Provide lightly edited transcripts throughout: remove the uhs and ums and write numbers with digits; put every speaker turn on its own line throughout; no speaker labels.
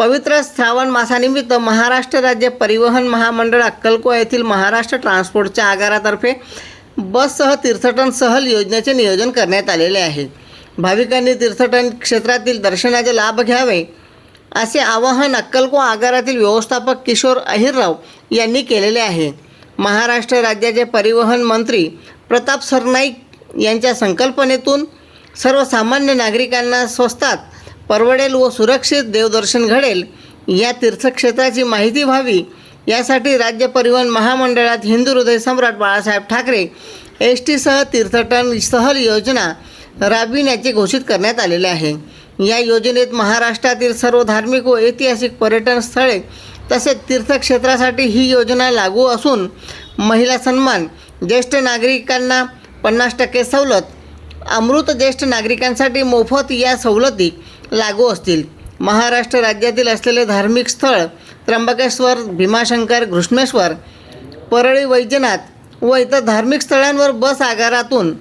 पवित्र श्रावण मासानिमित्त महाराष्ट्र राज्य परिवहन महामंडळ अक्कलकोवा येथील महाराष्ट्र ट्रान्सपोर्टच्या आगारातर्फे बससह तीर्थटन सहल योजनेचे नियोजन करण्यात आलेले आहे। भाविकांनी तीर्थटन क्षेत्रातील दर्शनाचे लाभ घ्यावे असे आवाहन अक्कलकोवा आगारातील व्यवस्थापक किशोर अहिरराव यांनी केलेले आहे। महाराष्ट्र राज्याचे परिवहन मंत्री प्रताप सरनाईक यांच्या संकल्पनेतून सर्वसामान्य नागरिकांना स्वस्तात परवडेल व सुरक्षित देवदर्शन घडेल या तीर्थक्षेत्राची माहिती व्हावी यासाठी राज्य परिवहन महामंडळात हिंदू हृदय सम्राट बाळासाहेब ठाकरे ST सह तीर्थटन सहल योजना राबविण्याचे घोषित करण्यात आलेले आहे। या योजनेत महाराष्ट्रातील सर्व धार्मिक व ऐतिहासिक पर्यटन स्थळे तसेच तीर्थक्षेत्रासाठी ही योजना लागू असून महिला सन्मान, ज्येष्ठ नागरिकांना 50% सवलत, अमृत ज्येष्ठ नागरिकांसाठी मोफत या सवलती लागू असतील। महाराष्ट्र राज्यातील असलेले धार्मिक स्थळ त्र्यंबकेश्वर, भीमाशंकर, घृष्णेश्वर, परळी वैजनाथ व इतर धार्मिक स्थळांवर बस आगारातून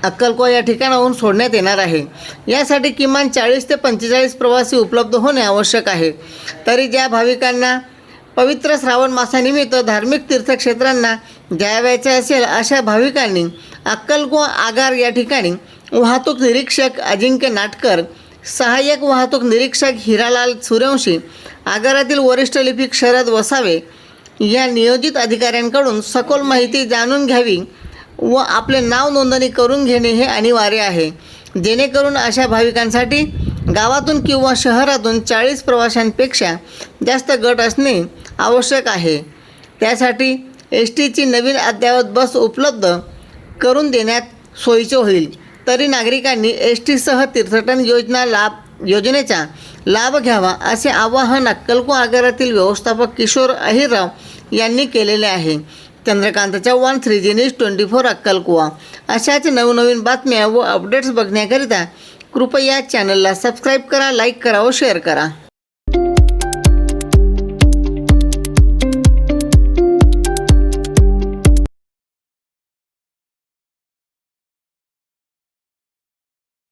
अक्कलकोवा या ठिकाणाहून सोडण्यात येणार आहे। यासाठी किमान 40 ते 45 प्रवासी उपलब्ध होणे आवश्यक आहे। तरी ज्या भाविकांना पवित्र श्रावण मासानिमित्त धार्मिक तीर्थक्षेत्रांना जायचे असेल अशा भाविकांनी अक्कलकोवा आगार या ठिकाणी वाहतूक निरीक्षक अजिंक्य नाटकर, सहाय्यक वाहतूक निरीक्षक हिरालाल सूर्यवंशी, आगारातील वरिष्ठ लिपिक शरद वसावे या नियोजित अधिकाऱ्यांकडून सखोल माहिती जाणून घ्यावी व आपले नाव नोंदणी करून घेणे हे अनिवार्य आहे, जेणेकरून अशा भाविकांसाठी गावातून किंवा शहरातून 40 प्रवाशांपेक्षा जास्त गट असणे आवश्यक आहे। त्यासाठी STची नवीन अद्ययावत बस उपलब्ध करून देण्यात सोयीचे होईल। तरी नागरिकांनी ST सह तीर्थटन योजनेचा लाभ घ्यावा असे आवाहन अक्कलकोवा आगारातील व्यवस्थापक किशोर अहिरराव यांनी केलेले आहे। Chandrakant Chavan, 3G news 24 अक्कलकोवा। अशाच नवनवीन बातम्या व अपडेट्स बघण्याकरिता कृपया चॅनलला सबस्क्राईब करा, लाईक करा व शेअर करा।